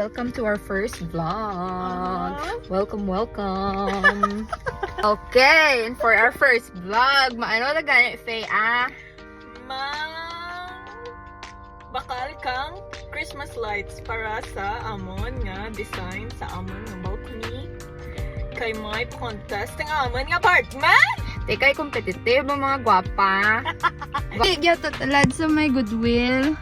welcome to our first vlog. Welcome. Okay, and for our first vlog, maano na ganit, Faye, bakal kang Christmas lights para sa amon nga design sa amon nga balcony. Kay may contest ang amon nga apartment. Tekay competitive mga gwapa. Gyato talad sa may goodwill.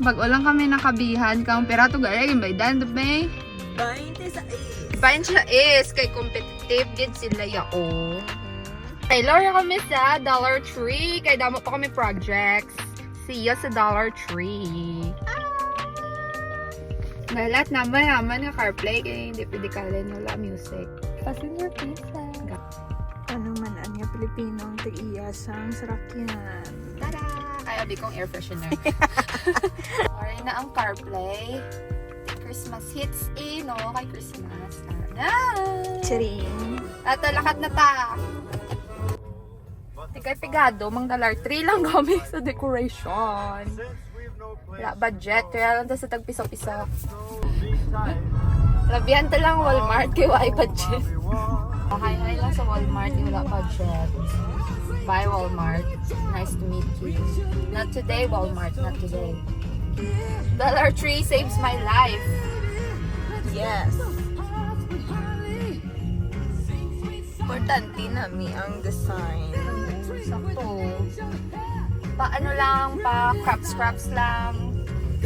Bago lang kami nakabihan kang perato gaya baydan may 26. bayan siya is kay competitive din sila yao. Kay Laura kami sa Dollar Tree kay damo pa kami projects. See you sa Dollar Tree. Lahat naman nga CarPlay kay hindi pwede kalin wala music. Passenger please. Ano man ang nga Pilipinong tig-iyasang sarakyan. Tada! Ay, abi kong air freshener. Alright na ang CarPlay. Christmas hits no? Kay Christmas. Charing. At lakat na ta. Tigay pigado, mang $3 lang kami sa decoration. Wala budget, kaya lang sa tagpiso-piso. Labihan ta lang Walmart, kaya wala budget. Hi lang sa Walmart, wala budget. Bye Walmart. Nice to meet you. Not today, Walmart. Not today. Dollar Tree saves my life. Yes. Importante nami ang design. Sakto. Paano lang, pa scraps lang.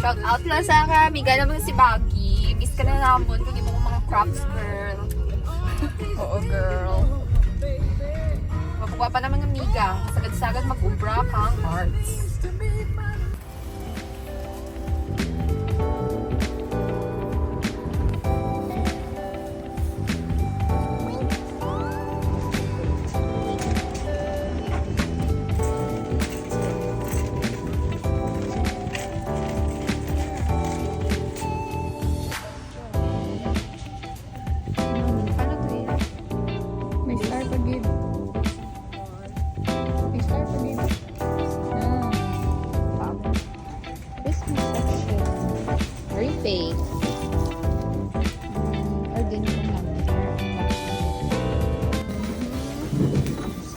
Shout out lang sa kamiga naman si Baggy. Miss ka na naman kung mo mga crops girl. Oo, girl. Mapagwa pa naman ng miga. Sagad-sagad mag-ubra kang hearts.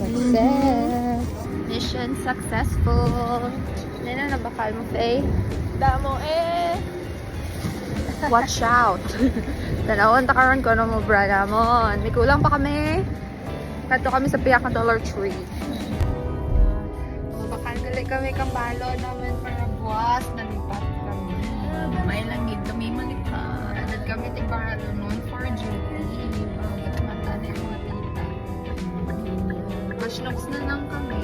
Success! Mission successful! Ano na nabakal mo, Faye? Damo Watch out! Tanawon ta karon ko mo brada mo. May kulang pa kami. Kato kami sa piyak na Dollar Tree. Bakal gali kami kambalo naman para buwas. Nalipat kami. May lang yun kami malipat. At kami tigbaralo noon for duty. Ba't na yung matita. Mashlocks na lang kami.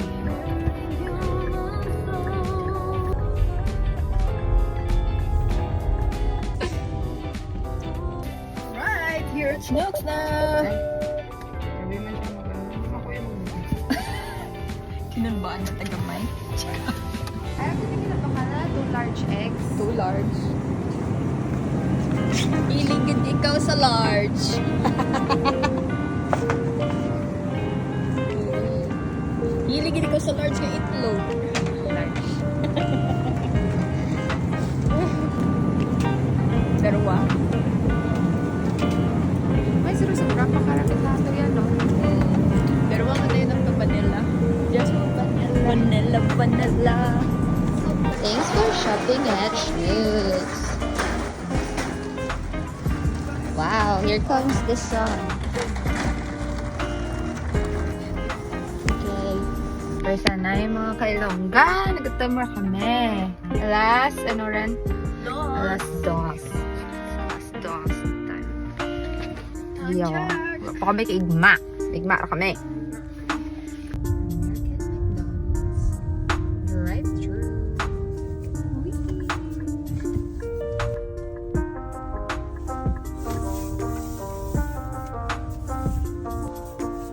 Right, here at Schnucks na! Sabi man siya mag-ano. Ako yung Kinunbaan na tagamay. Ay, ako hindi na bakala. 2 large eggs. 2 large. Iligid ikaw sa large. Hiligid ko sa large nga itlog. Large. Darawa. Ay, sarap pa karapit nato yan, no? Darawa nga tayo ng vanilla. Just vanilla. Vanilla. Thanks for shopping at Schnucks. Wow, here comes the sun. Okay. Pero sana yung mga kailongga. Nagtamar kami. Alas, ano rin? Alas 2. Yo. Pa kami kay Igma. Igma kami. Right through.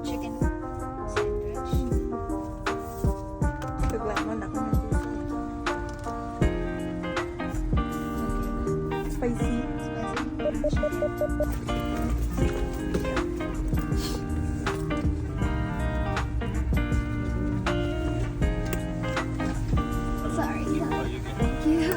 Chicken sandwich. Naglamon ako na dito. Spicy. Sorry. Thank you.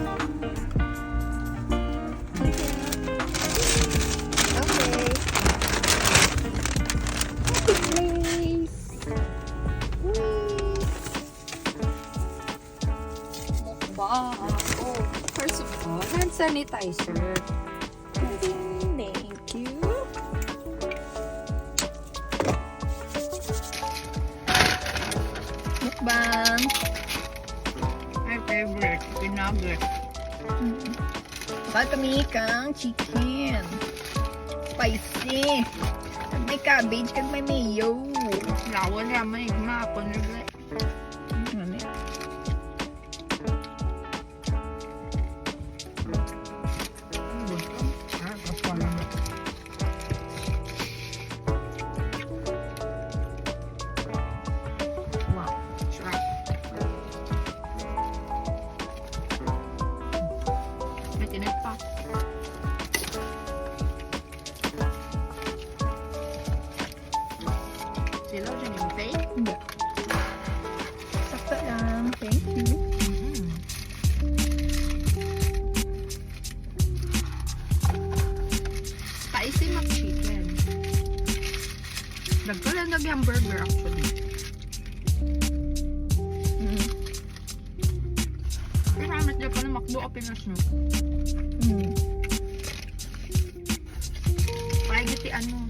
sanitizer. Thank you. Mukbang. My favorite, pinagit. Bakal kami kang chicken. Spicy. Kag may cabbage, kag may mayo. Lawan naman yung mapon rin. Ano eh? Wow, sarap. May tinik pa. Sila dyan yung pay? Hindi. Sakto lang. Thank you. Spicy McChicken. Nagkalan nag-hamburger actually. Pero hamat dyan pa na McDo o Pinas nyo. Pagiti ano.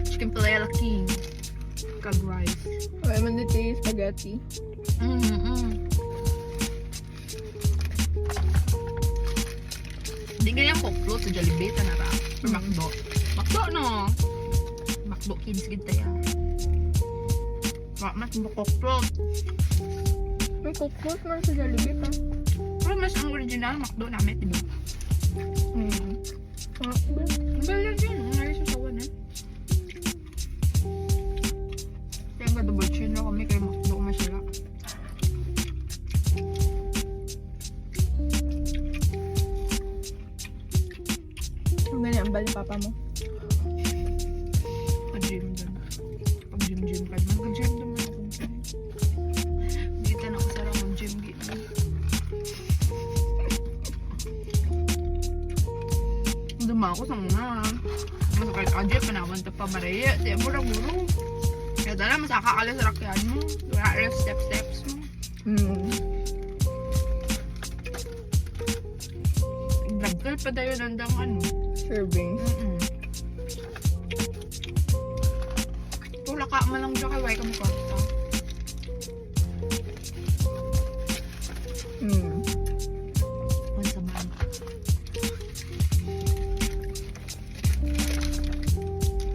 Chicken Palella King. Kag rice. Wala man dito yung spaghetti. Hindi ganyan cockroach sa Jollibee na ra. Or McDo. McDo no. McDo kids gid tayo. Mas mo cockroach. May cockroach man sa Jollibee pa. Pero mas ang original McDo namin, diba? Balan yun. Ang nari sa sawan eh. Kaya nga double chin na kami kay McDo masira. Ang ganyan, ang bali papa mo. Pag-gym dun. Pag-gym ka. Mag-gym naman ako. Dito na ako sarang mag-gym dito. Duma ako sa mga. Masakit ka-gym, panawan ito pa maraya. Tiyan mo na guro. Kaya dala, masakakalas sa rakyan mo. Wala rin steps mo. Draggal pa tayo nandang ano. Serving. Wala ka malang dyan kay Wai ka mo kwarta. Once a month.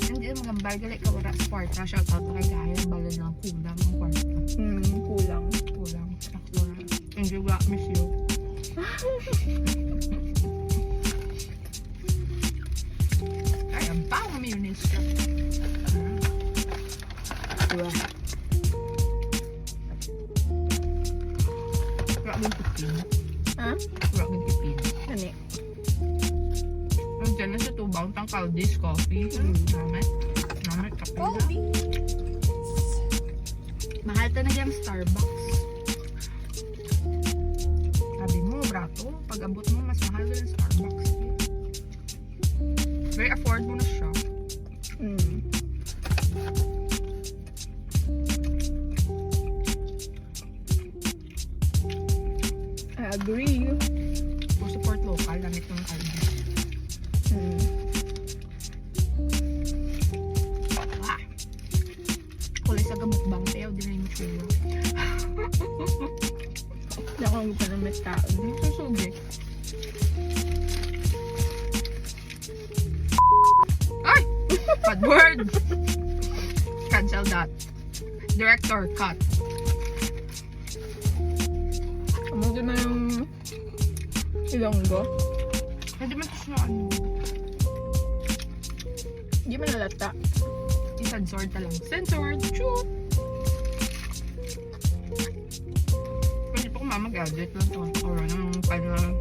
Hindi na magambal gali ka wala sa kwarta. Shout out na kay Gaya. Balon lang kulang ang kwarta. Kulang. Kulang. Aktura. And you got miss you. Ay, ang pang mayonnaise ka. Diba? Wala tipin. Ha? Wala tipin. Ano Nandiyan na sa tubang tang Caldi's coffee. Namet kapila. Mahal ta na yung Starbucks. Sabi mo, brato, pag abot mo, mas mahal na yung Starbucks. Very afford mo na siya. I agree. Kung support local, gamit ng Caldi's. Kulay sa gamukbang tayo, di na yung chulo. Hindi ako ang gusto ng may tao. Susugi. Ay! Bad word! Cancel that. Director, cut. Amagin na yung ilonggo. Hindi man siya ano. Hindi man nalata. Censored ta lang. Censored! Shoot! Pwede pa kung mamag-gadget lang to. Or anong final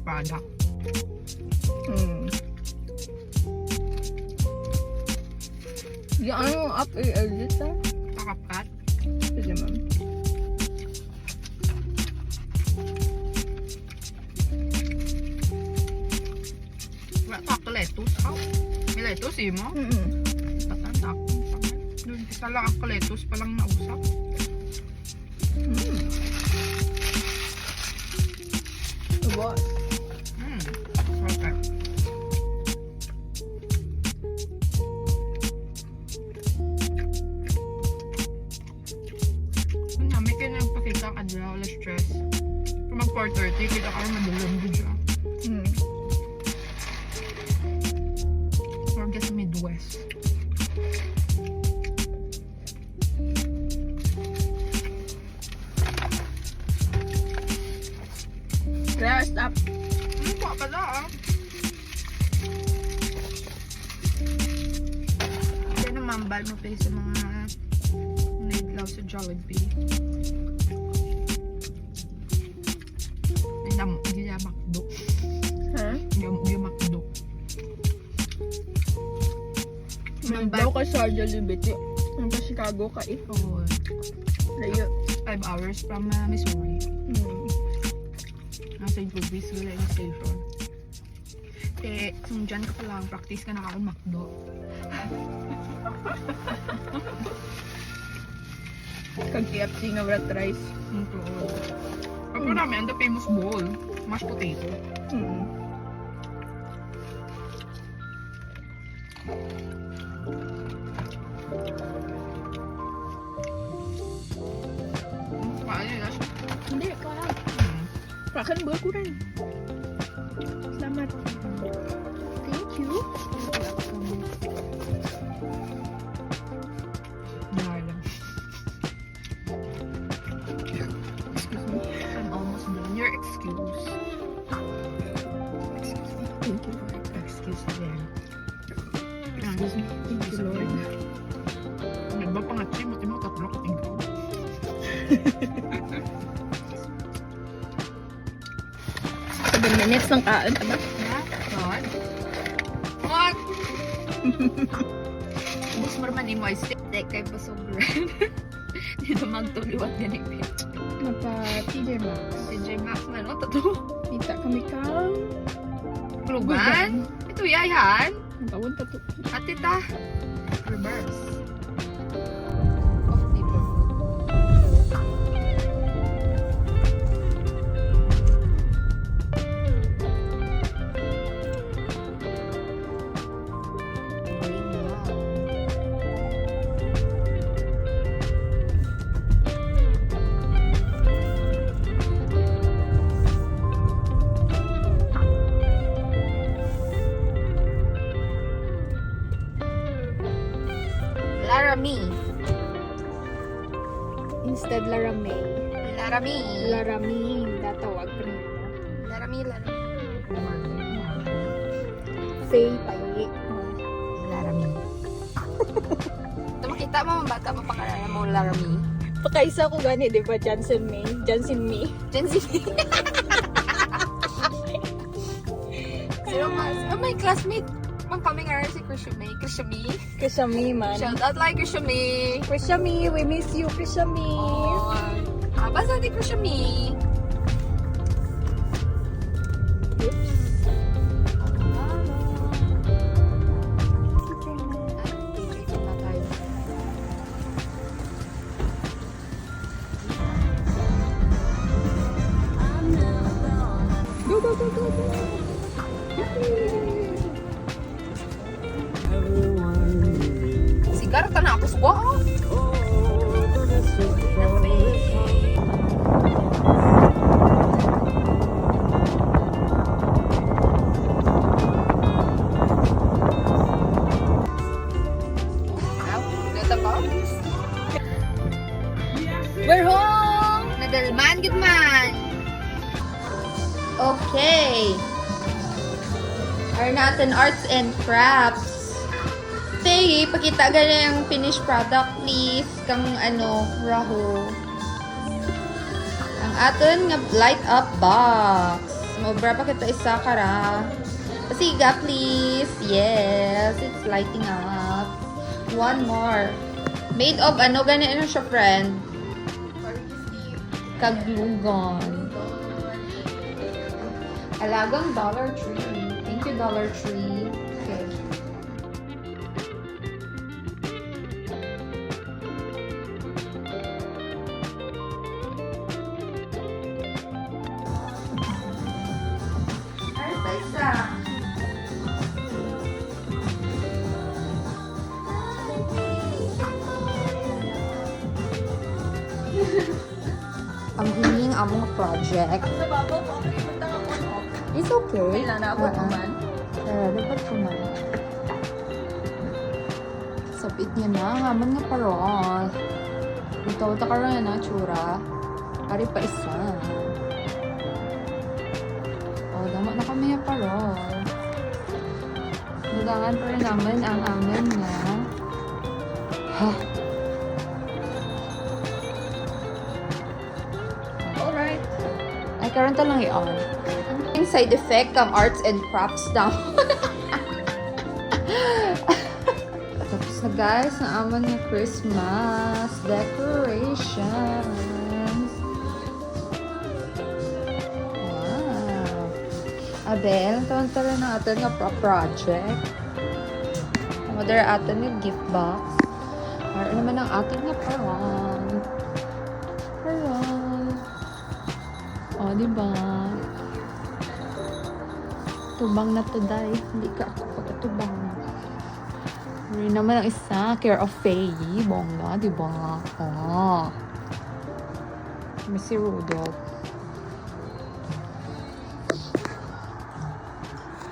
product. Hindi ano up i-edit ha? Kakapkat. Pwede ma'am. Wala pa ako lettuce. Oh. May lettuce eh mo? Patanda ako. Doon isa lang ako lettuce palang nausap. What? ang adlaw, wala stress. Kung mag 4:30, kita ka rin madalang din siya. Or just Midwest. Kaya stop. Ano pa pala ah? Kaya namambal mo pa sa mga naglaw sa Jollibee. Hindi na makdo. Ha? Hindi makdo. Daw ka sa Jollibee. Nasa Chicago ka eh. Oo. Layo. 5 hours from Missouri. Nasa Louis, wala yung station. Eh, kung dyan ka pa lang, practice ka na kaon makdo. Kag KFC nga wala rice. Ito. Ako namin, the famous bowl. Mashed potato. Paano yun? Hindi, kaya. Pakan ba ko rin? Salamat. Thank you. Darling. Excuse me. I'm almost done. Your excuse. Excuse me. Thank you. Excuse them. Excuse me. Thank you, Lord. Nagba pa nga chim, mo tatlo ka tingko. 7 minutes ng kaan, tama? God. What? Ubus mo naman mo ay stick kay pasobran. Dito magtuliwat ganipin. Mapa TJ Maxx. Si J Max man, what to? Kita kami kang Klugan? Ito yayan. ang tawon pa to. Ate ta. Reverse. Of neighborhood. Laramie. Instead Laramie. Laramie. Laramie. Datawag ko nito. Laramie. Faye Paye. Laramie. Ito makita mo, bata mo pangalala mo, Laramie. Pakaisa ko gani, di ba? Johnson May. Johnson May. Jensi. Sino mas? Oh, my classmate. Mang kami nga si Krishami. Krishami man. Shout out like Krishami. Krishami, we miss you, Krishami. Oh, basta ni Krishami. Oops. Go, go, go, go, go. Sigar ka na ako sa buwan. We're home! Nadalman, good man. Okay. Are natin arts and crafts. Faye, pakita gana yung finished product, please. Kang raho. Ang aton nga light up box. Mobra pa kita isa kara. Pasiga, please. Yes, it's lighting up. One more. Made of gani siya, friend? Kaglugon. Alagang Dollar Tree. Thank you, Dollar Tree. Okay. Ay, sa isa. ang hiling among project. Sa babaw ko, ako ipunta ka po, no? It's okay. Kailan na ako naman? Dapat kuman. Sapit niya na. Haman nga parol. Ito, karoon na tsura. Ari pa isa. Oh, dama na kami yung parol. Nagangan pa rin naman ang amin nga. Ha? Alright. Ay, karoon to lang i-on. Ang side effect ng arts and crafts daw. Tapos na guys, naaman ng Christmas decorations. Wow. Abel, ang taon-taon na atin nga project. Mother atin yung gift box. Para naman ang atin nga parang. Parang. O, diba? Tubang na to, day. Hindi ka ako pagkatubang. Rin naman ang isa, Care of Faye. Bongga, di ba? Oh. May si Rudolph.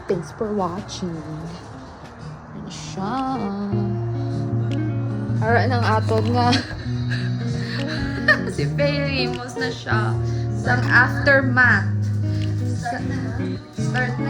Thanks for watching. Yan siya. Ara ng atod nga. Si Faye Ramos na siya. Sa aftermath. Start